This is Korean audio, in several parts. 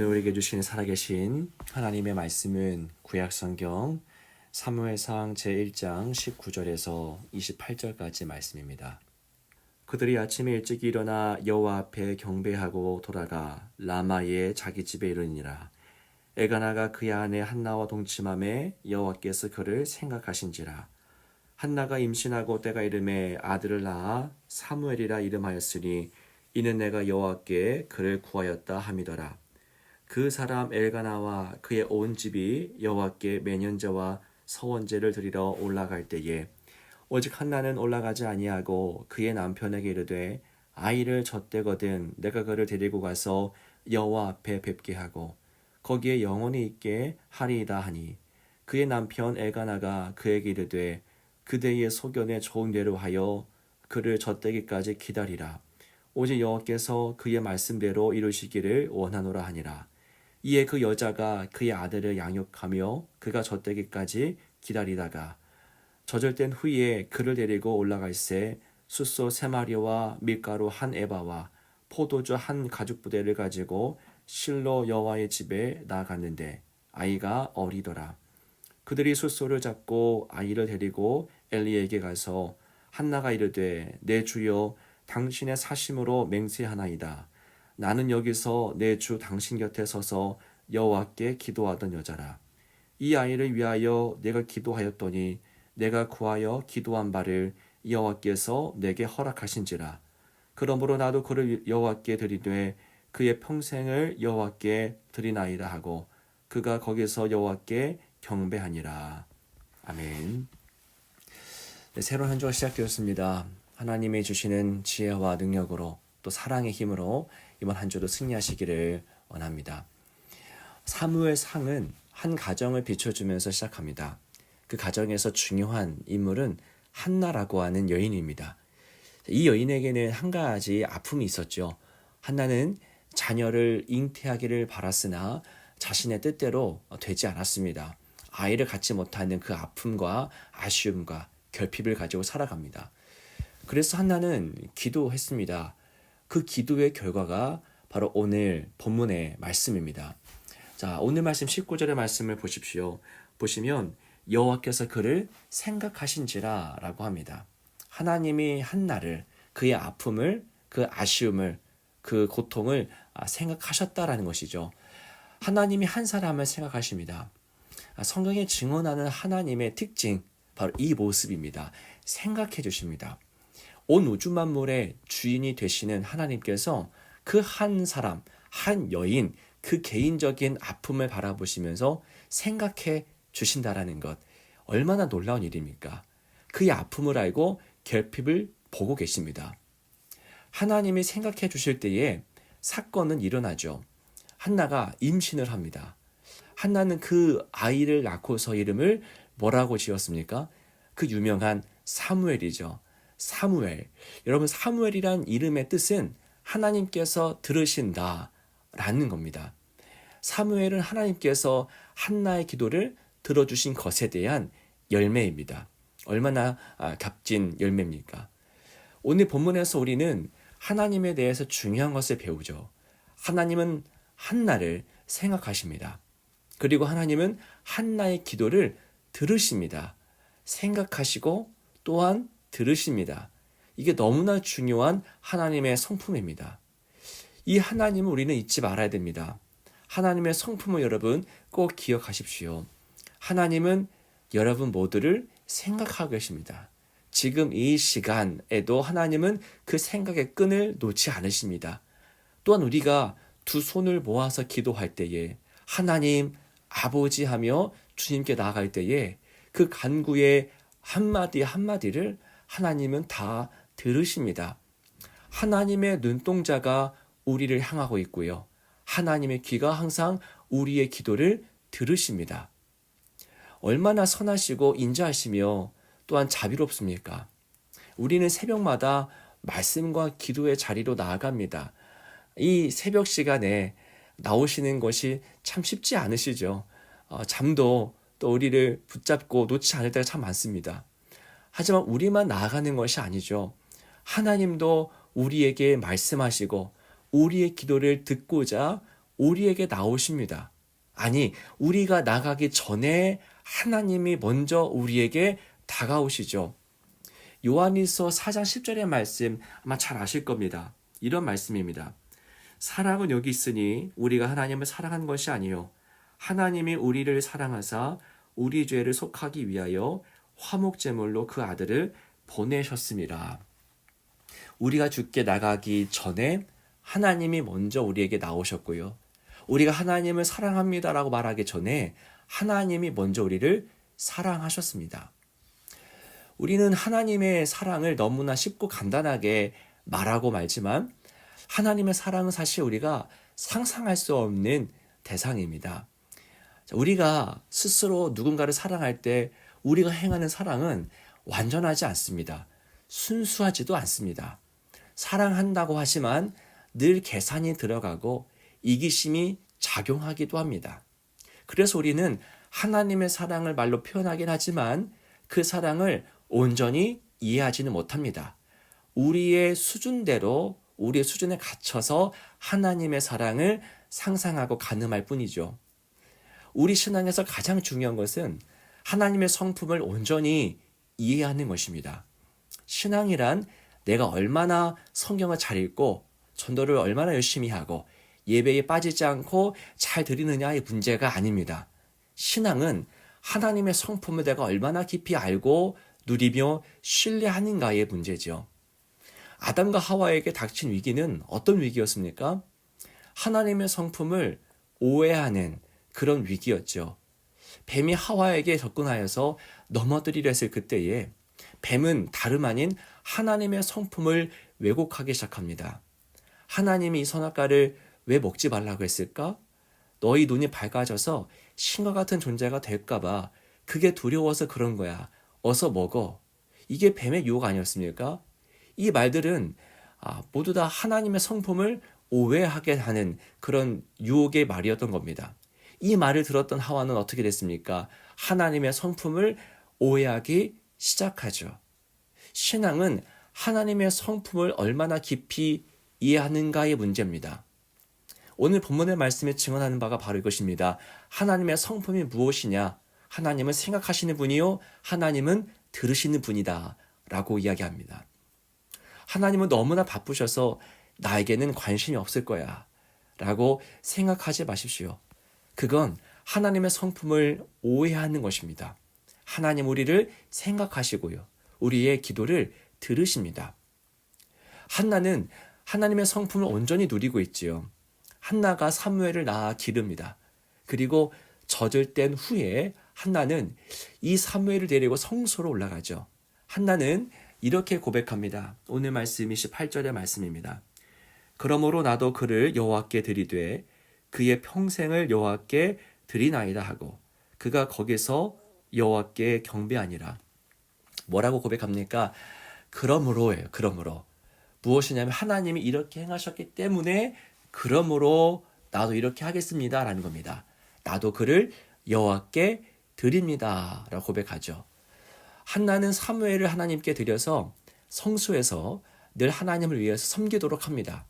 오늘 우리에게 주신 살아계신 하나님의 말씀은 구약성경 사무엘상 제1장 19절에서 28절까지 말씀입니다. 그들이 아침에 일찍 일어나 여호와 앞에 경배하고 돌아가 라마의 자기 집에 이르니라. 엘가나가 그의 아내 한나와 동침함에 여호와께서 그를 생각하신지라. 한나가 임신하고 때가 이름에 아들을 낳아 사무엘이라 이름하였으니 이는 내가 여호와께 그를 구하였다 함이더라. 그 사람 엘가나와 그의 온 집이 여호와께 매년제와 서원제를 드리러 올라갈 때에 오직 한나는 올라가지 아니하고 그의 남편에게 이르되 아이를 젖대거든 내가 그를 데리고 가서 여호와 앞에 뵙게 하고 거기에 영원히 있게 하리이다 하니 그의 남편 엘가나가 그에게 이르되 그대의 소견에 좋은 대로 하여 그를 젖대기까지 기다리라. 오직 여호와께서 그의 말씀대로 이루시기를 원하노라 하니라. 이에 그 여자가 그의 아들을 양육하며 그가 젖되기까지 기다리다가 젖을 땐 후에 그를 데리고 올라갈새 숫소 3마리와 밀가루 1에바와 포도주 1가죽부대를 가지고 실로 여호와의 집에 나아갔는데 아이가 어리더라. 그들이 숫소를 잡고 아이를 데리고 엘리에게 가서 한나가 이르되 내 주여 당신의 사심으로 맹세하나이다. 나는 여기서 내 주 당신 곁에 서서 여호와께 기도하던 여자라. 이 아이를 위하여 내가 기도하였더니 내가 구하여 기도한 바를 여호와께서 내게 허락하신지라. 그러므로 나도 그를 여호와께 드리되 그의 평생을 여호와께 드리나이다 하고 그가 거기서 여호와께 경배하니라. 아멘. 네, 새로운 한 주가 시작되었습니다. 하나님이 주시는 지혜와 능력으로 또 사랑의 힘으로 이번 한 주도 승리하시기를 원합니다. 사무엘상은 한 가정을 비춰주면서 시작합니다. 그 가정에서 중요한 인물은 한나라고 하는 여인입니다. 이 여인에게는 한 가지 아픔이 있었죠. 한나는 자녀를 잉태하기를 바랐으나 자신의 뜻대로 되지 않았습니다. 아이를 갖지 못하는 그 아픔과 아쉬움과 결핍을 가지고 살아갑니다. 그래서 한나는 기도했습니다. 그 기도의 결과가 바로 오늘 본문의 말씀입니다. 자, 오늘 말씀 19절의 말씀을 보십시오. 보시면 여호와께서 그를 생각하신지라 라고 합니다. 하나님이 한나를 그의 아픔을 그 아쉬움을 그 고통을 생각하셨다라는 것이죠. 하나님이 한 사람을 생각하십니다. 성경에 증언하는 하나님의 특징 바로 이 모습입니다. 생각해 주십니다. 온 우주 만물의 주인이 되시는 하나님께서 그 한 사람, 한 여인, 그 개인적인 아픔을 바라보시면서 생각해 주신다라는 것. 얼마나 놀라운 일입니까? 그의 아픔을 알고 결핍을 보고 계십니다. 하나님이 생각해 주실 때에 사건은 일어나죠. 한나가 임신을 합니다. 한나는 그 아이를 낳고서 이름을 뭐라고 지었습니까? 그 유명한 사무엘이죠. 사무엘. 여러분, 사무엘이란 이름의 뜻은 하나님께서 들으신다라는 겁니다. 사무엘은 하나님께서 한나의 기도를 들어주신 것에 대한 열매입니다. 얼마나 값진 열매입니까? 오늘 본문에서 우리는 하나님에 대해서 중요한 것을 배우죠. 하나님은 한나를 생각하십니다. 그리고 하나님은 한나의 기도를 들으십니다. 생각하시고 또한 들으십니다. 이게 너무나 중요한 하나님의 성품입니다. 이 하나님을 우리는 잊지 말아야 됩니다. 하나님의 성품을 여러분 꼭 기억하십시오. 하나님은 여러분 모두를 생각하고 계십니다. 지금 이 시간에도 하나님은 그 생각의 끈을 놓지 않으십니다. 또한 우리가 두 손을 모아서 기도할 때에 하나님 아버지 하며 주님께 나아갈 때에 그 간구의 한마디 한마디를 하나님은 다 들으십니다. 하나님의 눈동자가 우리를 향하고 있고요. 하나님의 귀가 항상 우리의 기도를 들으십니다. 얼마나 선하시고 인자하시며 또한 자비롭습니까? 우리는 새벽마다 말씀과 기도의 자리로 나아갑니다. 이 새벽 시간에 나오시는 것이 참 쉽지 않으시죠. 잠도 또 우리를 붙잡고 놓지 않을 때가 참 많습니다. 하지만 우리만 나아가는 것이 아니죠. 하나님도 우리에게 말씀하시고 우리의 기도를 듣고자 우리에게 나오십니다. 아니, 우리가 나가기 전에 하나님이 먼저 우리에게 다가오시죠. 요한일서 4장 10절의 말씀 아마 잘 아실 겁니다. 이런 말씀입니다. 사랑은 여기 있으니 우리가 하나님을 사랑한 것이 아니요 하나님이 우리를 사랑하사 우리 죄를 속하기 위하여 화목제물로 그 아들을 보내셨습니다. 우리가 죽게 나가기 전에 하나님이 먼저 우리에게 나오셨고요. 우리가 하나님을 사랑합니다라고 말하기 전에 하나님이 먼저 우리를 사랑하셨습니다. 우리는 하나님의 사랑을 너무나 쉽고 간단하게 말하고 말지만 하나님의 사랑은 사실 우리가 상상할 수 없는 대상입니다. 우리가 스스로 누군가를 사랑할 때 우리가 행하는 사랑은 완전하지 않습니다. 순수하지도 않습니다. 사랑한다고 하지만 늘 계산이 들어가고 이기심이 작용하기도 합니다. 그래서 우리는 하나님의 사랑을 말로 표현하긴 하지만 그 사랑을 온전히 이해하지는 못합니다. 우리의 수준대로 우리의 수준에 갇혀서 하나님의 사랑을 상상하고 가늠할 뿐이죠. 우리 신앙에서 가장 중요한 것은 하나님의 성품을 온전히 이해하는 것입니다. 신앙이란 내가 얼마나 성경을 잘 읽고 전도를 얼마나 열심히 하고 예배에 빠지지 않고 잘 드리느냐의 문제가 아닙니다. 신앙은 하나님의 성품을 내가 얼마나 깊이 알고 누리며 신뢰하는가의 문제죠. 아담과 하와에게 닥친 위기는 어떤 위기였습니까? 하나님의 성품을 오해하는 그런 위기였죠. 뱀이 하와에게 접근하여서 넘어뜨리려 했을 그때에 뱀은 다름 아닌 하나님의 성품을 왜곡하기 시작합니다. 하나님이 이 선악과를 왜 먹지 말라고 했을까? 너희 눈이 밝아져서 신과 같은 존재가 될까봐 그게 두려워서 그런 거야. 어서 먹어. 이게 뱀의 유혹 아니었습니까? 이 말들은 모두 다 하나님의 성품을 오해하게 하는 그런 유혹의 말이었던 겁니다. 이 말을 들었던 하와는 어떻게 됐습니까? 하나님의 성품을 오해하기 시작하죠. 신앙은 하나님의 성품을 얼마나 깊이 이해하는가의 문제입니다. 오늘 본문의 말씀에 증언하는 바가 바로 이것입니다. 하나님의 성품이 무엇이냐? 하나님은 생각하시는 분이요, 하나님은 들으시는 분이다 라고 이야기합니다. 하나님은 너무나 바쁘셔서 나에게는 관심이 없을 거야 라고 생각하지 마십시오. 그건 하나님의 성품을 오해하는 것입니다. 하나님 우리를 생각하시고요. 우리의 기도를 들으십니다. 한나는 하나님의 성품을 온전히 누리고 있지요. 한나가 사무엘을 낳아 기릅니다. 그리고 젖을 뗀 후에 한나는 이 사무엘을 데리고 성소로 올라가죠. 한나는 이렇게 고백합니다. 오늘 말씀 28절의 말씀입니다. 그러므로 나도 그를 여호와께 드리되 그의 평생을 여호와께 드리나이다 하고 그가 거기서 여호와께 경배하니라. 뭐라고 고백합니까? 그러므로예요. 그러므로. 무엇이냐면 하나님이 이렇게 행하셨기 때문에 그러므로 나도 이렇게 하겠습니다 라는 겁니다. 나도 그를 여호와께 드립니다 라고 고백하죠. 한나는 사무엘을 하나님께 드려서 성소에서 늘 하나님을 위해서 섬기도록 합니다.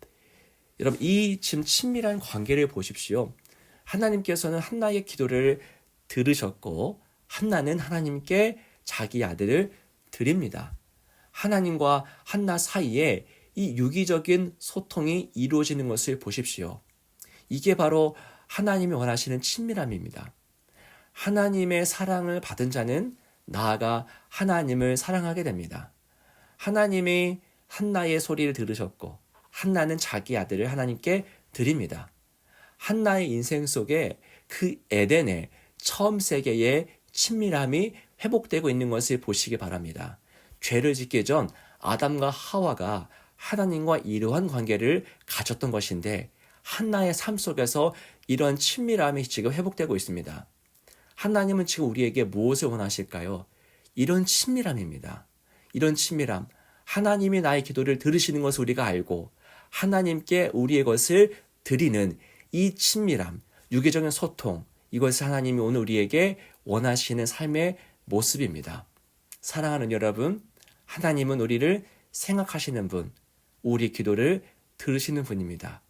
여러분, 이 지금 친밀한 관계를 보십시오. 하나님께서는 한나의 기도를 들으셨고 한나는 하나님께 자기 아들을 드립니다. 하나님과 한나 사이에 이 유기적인 소통이 이루어지는 것을 보십시오. 이게 바로 하나님이 원하시는 친밀함입니다. 하나님의 사랑을 받은 자는 나아가 하나님을 사랑하게 됩니다. 하나님이 한나의 소리를 들으셨고 한나는 자기 아들을 하나님께 드립니다. 한나의 인생 속에 그 에덴의 처음 세계의 친밀함이 회복되고 있는 것을 보시기 바랍니다. 죄를 짓기 전 아담과 하와가 하나님과 이러한 관계를 가졌던 것인데 한나의 삶 속에서 이런 친밀함이 지금 회복되고 있습니다. 하나님은 지금 우리에게 무엇을 원하실까요? 이런 친밀함입니다. 이런 친밀함. 하나님이 나의 기도를 들으시는 것을 우리가 알고 하나님께 우리의 것을 드리는 이 친밀함, 유기적인 소통, 이것을 하나님이 오늘 우리에게 원하시는 삶의 모습입니다. 사랑하는 여러분, 하나님은 우리를 생각하시는 분, 우리 기도를 들으시는 분입니다.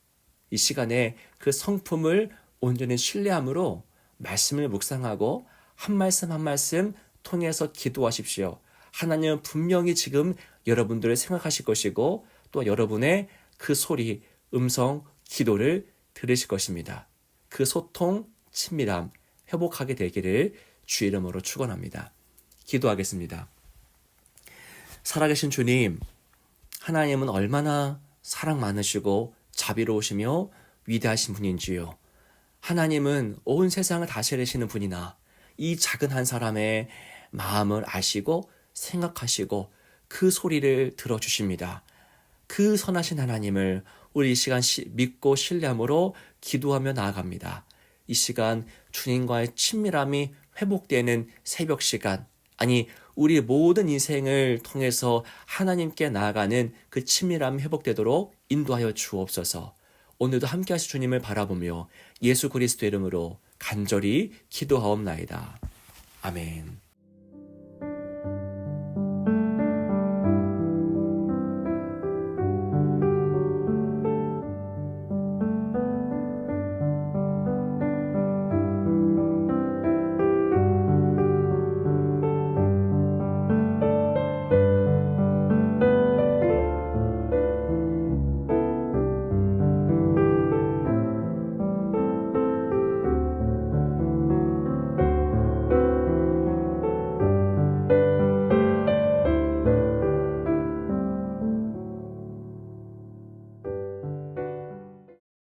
이 시간에 그 성품을 온전히 신뢰함으로 말씀을 묵상하고 한 말씀 한 말씀 통해서 기도하십시오. 하나님은 분명히 지금 여러분들을 생각하실 것이고 또 여러분의 그 소리, 음성, 기도를 들으실 것입니다. 그 소통, 친밀함 회복하게 되기를 주 이름으로 축원합니다. 기도하겠습니다. 살아계신 주님, 하나님은 얼마나 사랑 많으시고 자비로우시며 위대하신 분인지요. 하나님은 온 세상을 다스리시는 분이나 이 작은 한 사람의 마음을 아시고 생각하시고 그 소리를 들어주십니다. 그 선하신 하나님을 우리 이 시간 믿고 신뢰함으로 기도하며 나아갑니다. 이 시간 주님과의 친밀함이 회복되는 새벽 시간, 아니 우리 모든 인생을 통해서 하나님께 나아가는 그 친밀함이 회복되도록 인도하여 주옵소서. 오늘도 함께 하실 주님을 바라보며 예수 그리스도 이름으로 간절히 기도하옵나이다. 아멘.